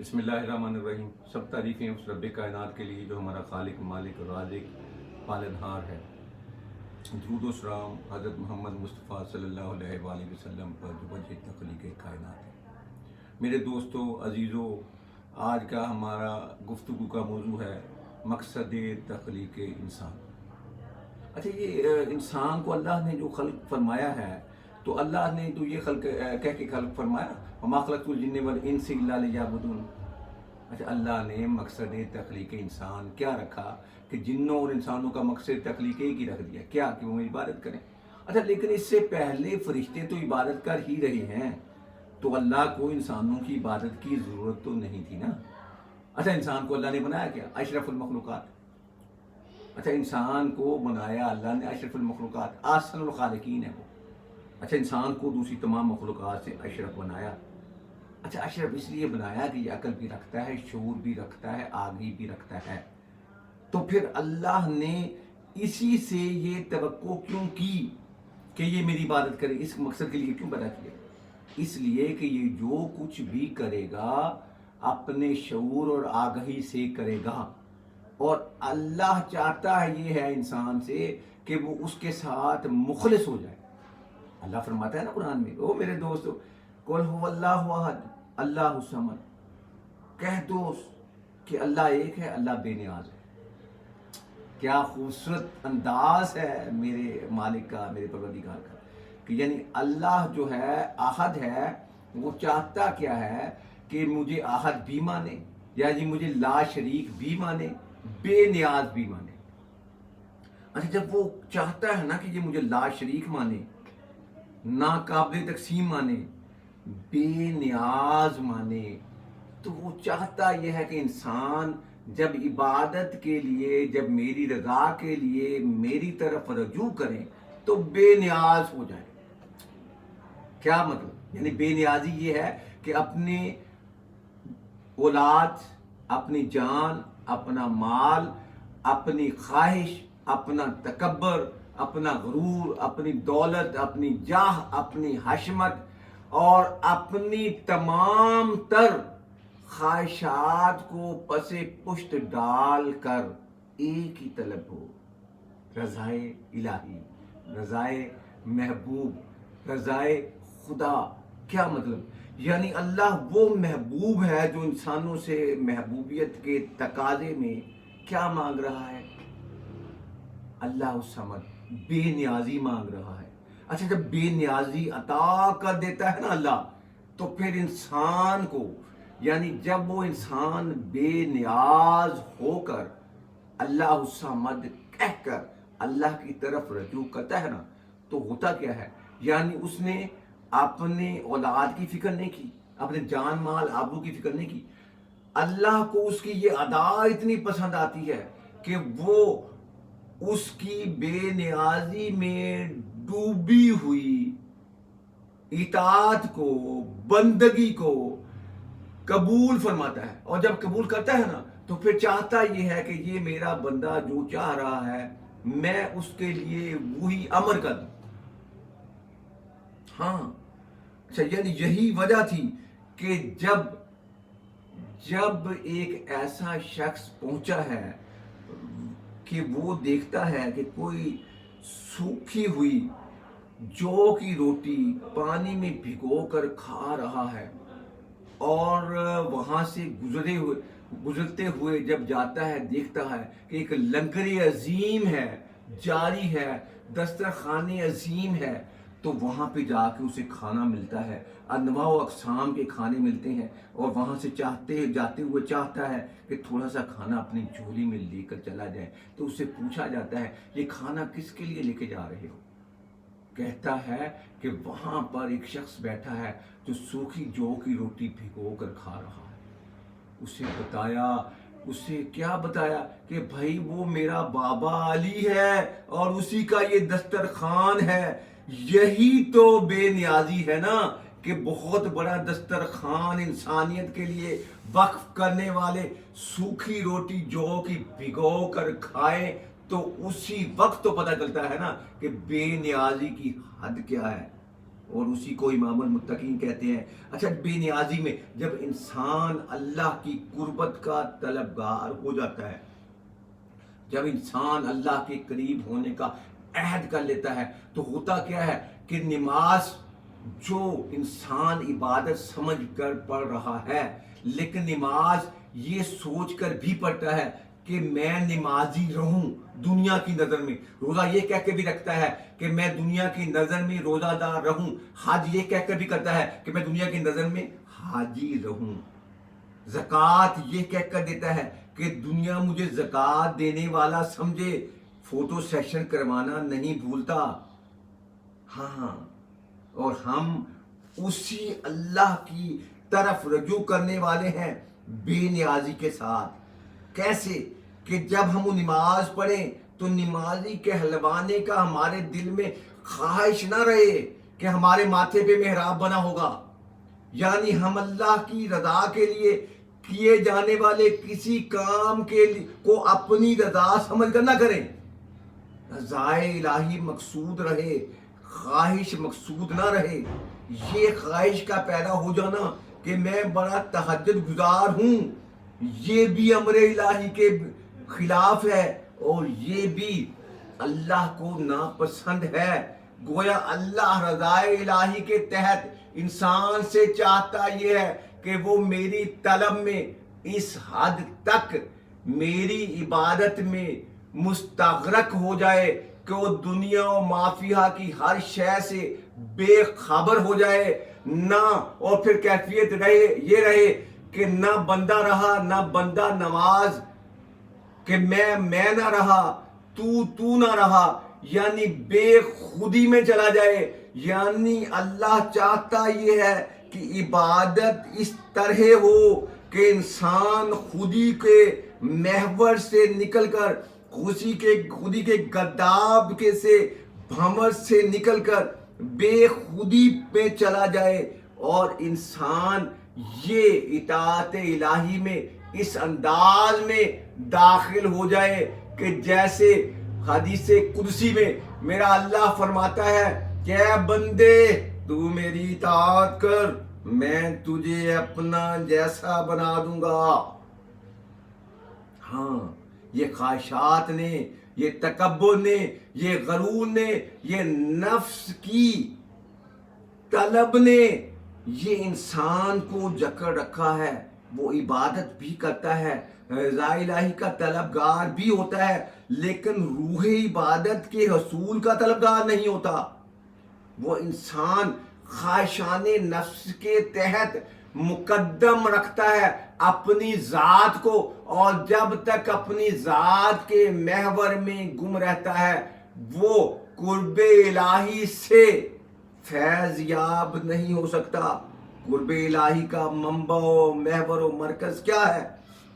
बिस्मिल्लाहिर्रहमानिर्रहीम। सब तारीफ़ें उस रब कायनात के लिए जो हमारा खालिक, मालिक, राज़िक, पालनहार है। दुरूद व सलाम हज़रत मोहम्मद मुस्तफ़ा सल्लल्लाहु अलैहि वसल्लम पर जो वजह तख़लीक़ कायनात है। मेरे दोस्तों, अज़ीज़ों, आज का हमारा गुफ्तगू का मौजू है मकसद तख़लीक़ इंसान। अच्छा, ये इंसान को अल्लाह ने जो खल्क़ फरमाया है, तो अल्लाह ने तो ये खल्क़ कह के खल्क़ फरमाया, वमा खलक़तुल जिन्ना वल इंसा इल्ला लियअबुदून। अच्छा, अल्लाह ने मकसद तख़लीक़ इंसान क्या रखा कि जिन्नों और इंसानों का मकसद तख़लीक़ एक ही रख दिया, क्या कि वो इबादत करें। अच्छा, लेकिन इससे पहले फरिश्ते तो इबादत कर ही रहे हैं, तो अल्लाह को इंसानों की इबादत की ज़रूरत तो नहीं थी ना। अच्छा, इंसान को अल्लाह ने बनाया क्या? अशरफुल मखलूक़ात। अच्छा, इंसान को बनाया अल्लाह ने अशरफुल मखलूक़ात, ahsanul खालिकीन है वो। अच्छा, इंसान को दूसरी तमाम मखलूक़ात से अशरफ बनाया। अच्छा, अशरफ इसलिए बनाया कि ये अकल भी रखता है, शऊर भी रखता है, आगी भी रखता है। तो फिर अल्लाह ने इसी से ये तवक्को क्यों की कि ये मेरी इबादत करे? इस मकसद के लिए क्यों पैदा किया? इसलिए कि ये जो कुछ भी करेगा अपने शऊर और आगाही से करेगा, और अल्लाह चाहता है ये है इंसान से कि वो उसके साथ मुखलिस हो जाए। अल्लाह फरमाता है ना कुरान में, ओ मेरे दोस्तों, कुल हुवल्लाहु अहद अल्लाहु समद, कह दो कि अल्लाह एक है, अल्लाह बेनियाज है। क्या खूबसूरत अंदाज है मेरे मालिक का, मेरे परवरदिगार का, कि यानी अल्लाह जो है अहद है, वो चाहता क्या है कि मुझे अहद भी माने, या जी मुझे ला शरीक भी माने, बेनियाज भी माने। अच्छा, जब वो चाहता है ना कि ये मुझे ला शरीक माने, ना काबिल तकसीम माने, बेनियाज माने, तो वो चाहता यह है कि इंसान जब इबादत के लिए, जब मेरी रज़ा के लिए मेरी तरफ रजू करें तो बेनियाज हो जाए। क्या मतलब? यानी बेनियाजी ये है कि अपनी औलाद, अपनी जान, अपना माल, अपनी ख्वाहिश, अपना तकब्बर, अपना गुरूर, अपनी दौलत, अपनी जाह, अपनी हशमत और अपनी तमाम तर ख्वाहिशात को पसे पुष्ट डाल कर एक ही तलब हो, रज़ाए इलाही, रज़ाए महबूब, रज़ाए खुदा। क्या मतलब? यानी अल्लाह वो महबूब है जो इंसानों से महबूबियत के तकाजे में क्या मांग रहा है? अल्लाह समद, बेनियाजी मांग रहा है। अच्छा, जब बेनियाजी अता कर देता है ना अल्लाह, तो फिर इंसान को, यानी जब वो इंसान बेनियाज होकर अल्लाह समद कहकर अल्लाह की तरफ रजू करता है ना, तो होता क्या है? यानी उसने अपने औलाद की फिक्र नहीं की, अपने जान माल आबरू की फिक्र नहीं की। अल्लाह को उसकी ये अदा इतनी पसंद आती है कि वो उसकी बेनियाजी में डूबी हुई इताअत को, बंदगी को कबूल फरमाता है। और जब कबूल करता है ना, तो फिर चाहता ये है कि ये मेरा बंदा जो चाह रहा है मैं उसके लिए वही अमर कर दूं। हाँ, अच्छा, यानी यही वजह थी कि जब एक ऐसा शख्स पहुंचा है कि वो देखता है कि कोई सूखी हुई जौ की रोटी पानी में भिगो कर खा रहा है, और वहां से गुजरते हुए जब जाता है देखता है कि एक लंगर अजीम है, जारी है, दस्तरखाने अजीम है, तो वहाँ पे जाके उसे खाना मिलता है, अनवा व अक़साम के खाने मिलते हैं, और वहाँ से जाते हुए चाहता है कि थोड़ा सा खाना अपनी झोली में लेकर चला जाए। तो उससे पूछा जाता है, ये खाना किसके लिए लेके जा रहे हो? कहता है कि वहाँ पर एक शख्स बैठा है जो सूखी जौ की रोटी भिगो कर खा रहा है। उसे क्या बताया कि भाई वो मेरा बाबा अली है और उसी का ये दस्तरखान है। यही तो बेनियाजी है ना, कि बहुत बड़ा दस्तरखान इंसानियत के लिए वक्फ करने वाले सूखी रोटी जौ की भिगो कर खाए, तो उसी वक्त तो पता चलता है ना कि बेनियाजी की हद क्या है। اور اسی کو امام المتقین کہتے ہیں۔ اچھا، بے نیازی میں جب انسان اللہ کی قربت کا طلبگار ہو جاتا ہے، جب انسان اللہ کے قریب ہونے کا عہد کر لیتا ہے، تو ہوتا کیا ہے کہ نماز جو انسان عبادت سمجھ کر پڑھ رہا ہے، لیکن نماز یہ سوچ کر بھی پڑھتا ہے کہ میں نمازی رہوں دنیا کی نظر میں، روزہ یہ کہہ کے بھی رکھتا ہے کہ میں دنیا کی نظر میں روزہ دار رہوں، حج یہ کہہ کر بھی کرتا ہے کہ میں دنیا کی نظر میں حاجی رہوں، زکوٰۃ یہ کہہ کر دیتا ہے کہ دنیا مجھے زکوٰۃ دینے والا سمجھے، فوٹو سیشن کروانا نہیں بھولتا۔ ہاں، اور ہم اسی اللہ کی طرف رجوع کرنے والے ہیں بے نیازی کے ساتھ۔ کیسے کہ جب ہم نماز پڑھیں تو نمازی کہلوانے کا ہمارے دل میں خواہش نہ رہے کہ ہمارے ماتھے پہ محراب بنا ہوگا، یعنی ہم اللہ کی رضا کے لیے کیے جانے والے کسی کام کو اپنی رضا سمجھ کر نہ کریں، رضا الہی مقصود رہے، خواہش مقصود نہ رہے۔ یہ خواہش کا پیدا ہو جانا کہ میں بڑا تہجد گزار ہوں، یہ بھی امر الہی کے خلاف ہے اور یہ بھی اللہ کو ناپسند ہے۔ گویا اللہ رضا الہی کے تحت انسان سے چاہتا یہ ہے کہ وہ میری طلب میں اس حد تک میری عبادت میں مستغرق ہو جائے کہ وہ دنیا و مافیہ کی ہر شے سے بے خبر ہو جائے، نہ اور پھر کیفیت یہ رہے کہ نہ بندہ رہا نہ بندہ نواز، کہ میں نہ رہا تو نہ رہا، یعنی بے خودی میں چلا جائے۔ یعنی اللہ چاہتا یہ ہے کہ عبادت اس طرح ہو کہ انسان خودی کے محور سے نکل کر، خودی کے گرداب کے سے بھنور سے نکل کر بے خودی پہ چلا جائے، اور انسان یہ اطاعت الہی میں اس انداز میں داخل ہو جائے کہ جیسے حدیث قدسی میں میرا اللہ فرماتا ہے کہ اے بندے تو میری اطاعت کر، میں تجھے اپنا جیسا بنا دوں گا۔ ہاں، یہ خواہشات نے، یہ تکبر نے، یہ غرور نے، یہ نفس کی طلب نے یہ انسان کو جکڑ رکھا ہے۔ وہ عبادت بھی کرتا ہے، رضا الہی کا طلبگار بھی ہوتا ہے، لیکن روح عبادت کے حصول کا طلبگار نہیں ہوتا۔ وہ انسان خواہشان نفس کے تحت مقدم رکھتا ہے اپنی ذات کو، اور جب تک اپنی ذات کے محور میں گم رہتا ہے وہ قرب الہی سے فیض یاب نہیں ہو سکتا۔ قرب الہی کا منبع و محور و مرکز کیا ہے؟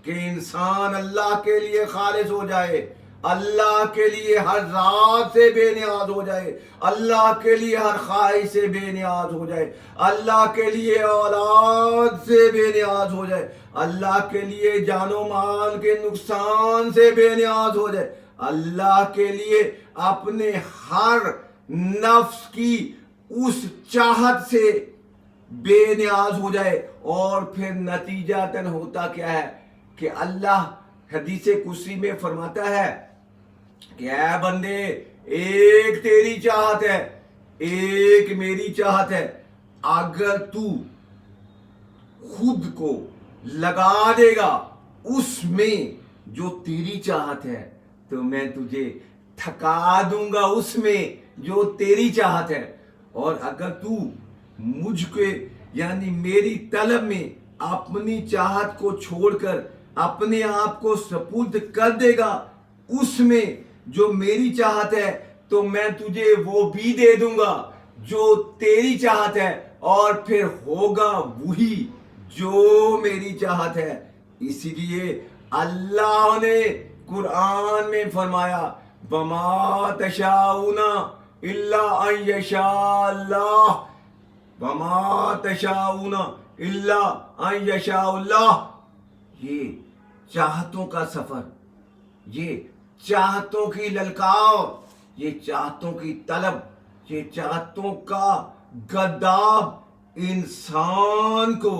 کہ انسان اللہ کے لیے خالص ہو جائے، اللہ کے لیے ہر ذات سے بے نیاز ہو جائے، اللہ کے لیے ہر خواہش سے بے نیاز ہو جائے، اللہ کے لیے اولاد سے بے نیاز ہو جائے، اللہ کے لیے جان و مال کے نقصان سے بے نیاز ہو جائے، اللہ کے لیے اپنے ہر نفس کی اس چاہت سے بے نیاز ہو جائے۔ اور پھر نتیجتاً ہوتا کیا ہے کہ اللہ حدیث قدسی میں فرماتا ہے کہ اے بندے، ایک تیری چاہت ہے، ایک میری چاہت ہے، اگر تو خود کو لگا دے گا اس میں جو تیری چاہت ہے تو میں تجھے تھکا دوں گا اس میں جو تیری چاہت ہے، اور اگر تو مجھ کے یعنی میری طلب میں اپنی چاہت کو چھوڑ کر اپنے آپ کو سپرد کر دے گا اس میں جو میری چاہت ہے تو میں تجھے وہ بھی دے دوں گا جو تیری چاہت ہے، اور پھر ہوگا وہی جو میری چاہت ہے۔ اسی لیے اللہ نے قرآن میں فرمایا وَمَا تَشَاءُونَ إِلَّا أَن يَشَاءَ اللَّهُ وَمَا تَشَاءُونَ إِلَّا أَن يَشَاءَ اللَّهُ۔ یہ چاہتوں کا سفر، یہ چاہتوں کی للکار، یہ چاہتوں کی طلب، یہ چاہتوں کا गद्दाब इंसान को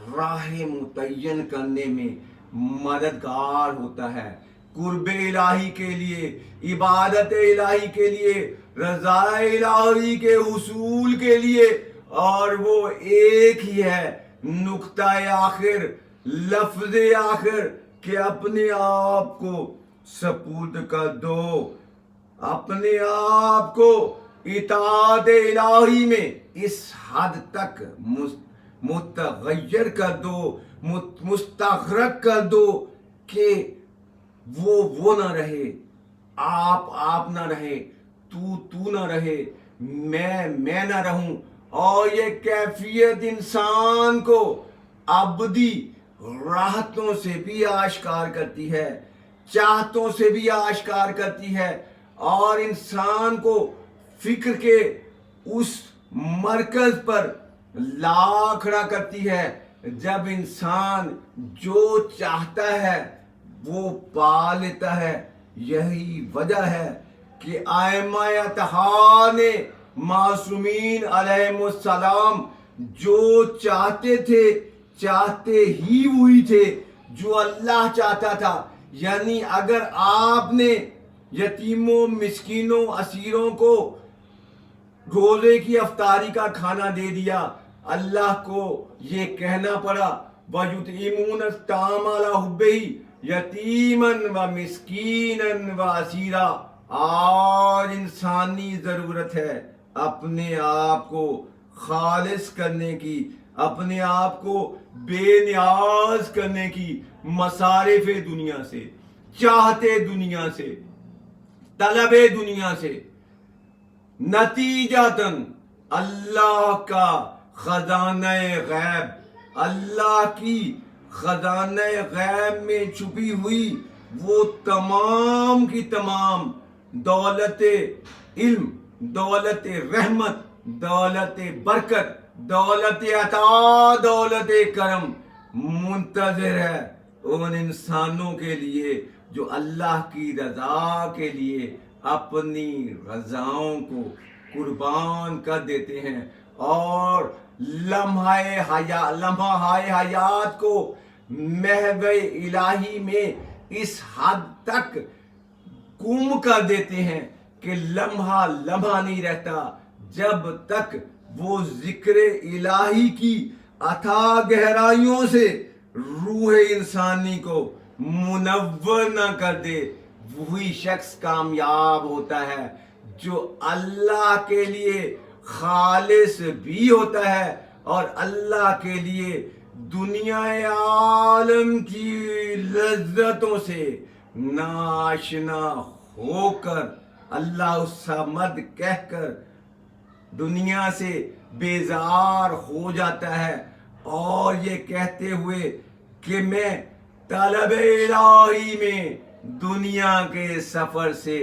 राह मुतय्यन करने में मददगार होता है, कुर्ब इलाही के लिए, इबादत इलाही के लिए, रज़ा इलाही के हुसूल के लिए, और वो एक ही है, नुक्ता आखिर, लफ्ज़ आखिर, कि अपने आप को सपुर्द कर दो, अपने आप को इताअत इलाही में इस हद तक मुतगय्यर कर दो, मुस्तग़रक़ कर दो कि वो ना रहे, आप ना रहे, तू ना रहे, मैं ना रहूं। और ये कैफियत इंसान को अबदी राहतों से भी आश्कार करती है, चाहतों से भी आश्कार करती है, और इंसान को फिक्र के उस मरकज पर ला खड़ा करती है जब इंसान जो चाहता है वो पा लेता है। यही वजह है कि आइम्मा अतहार ने मासूमीन अलैहिमुस्सलाम जो चाहते थे, चाहते ही हुई थे जो अल्लाह चाहता था। यानी अगर आपने यतीमों, मिस्कीनों, असीरों को रोजे की अफ्तारी का खाना दे दिया, अल्लाह को ये कहना पड़ा वयुतइमून अत्ताम अला हुब्बिही यतीमन व मिस्कीनन व असीरा। आज इंसानी ज़रूरत है अपने आप को खालिस करने की, अपने आप को बेनियाज करने की, मसारिफ़े दुनिया से, चाहते दुनिया से, तलबे दुनिया से। नतीजतन अल्लाह का खजाना गैब, अल्लाह की खजाना गैब में छुपी हुई वो तमाम की तमाम दौलत इल्म, दौलत रहमत, दौलत बरकत, दौलत अता, दौलत करम मुंतज़िर है उन इंसानों के लिए जो अल्लाह की रज़ा के लिए अपनी रज़ाओं को कुर्बान कर देते हैं और लम्हाए हयात को महवे इलाही में इस हद तक गुम कर देते हैं कि लम्हा नहीं रहता जब तक वो जिक्र इलाही की अथाह गहराइयों से रूह इंसानी को मुनव्वर न कर दे। वही शख्स कामयाब होता है जो अल्लाह के लिए खालिस भी होता है और अल्लाह के लिए दुनिया आलम की लज्जतों से नाशना होकर, अल्लाह समद कहकर दुनिया से बेजार हो जाता है और ये कहते हुए कि मैं तलब इलाही में दुनिया के सफर से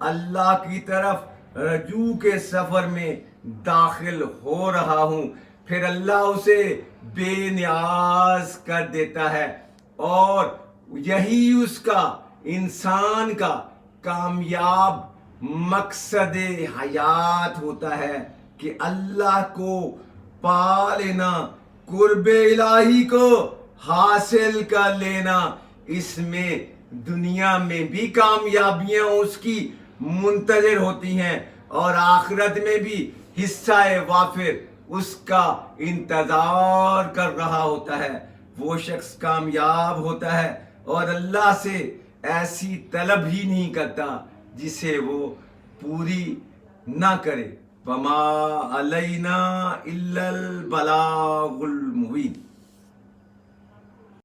अल्लाह की तरफ रजू के सफर में दाखिल हो रहा हूँ। फिर अल्लाह उसे बेनियाज कर देता है और यही उसका, इंसान का कामयाब मकसद हयात होता है कि अल्लाह को पा लेना, कुर्ब इलाही को हासिल कर लेना। इसमें दुनिया में भी कामयाबियां उसकी मुंतज़िर होती हैं और आखिरत में भी हिस्सा वाफिर उसका इंतजार कर रहा होता है। वो शख्स कामयाब होता है और अल्लाह से ऐसी तलब ही नहीं करता जिसे वो पूरी ना करे। वमा अलैना इल्लल बलागुल मुबीन।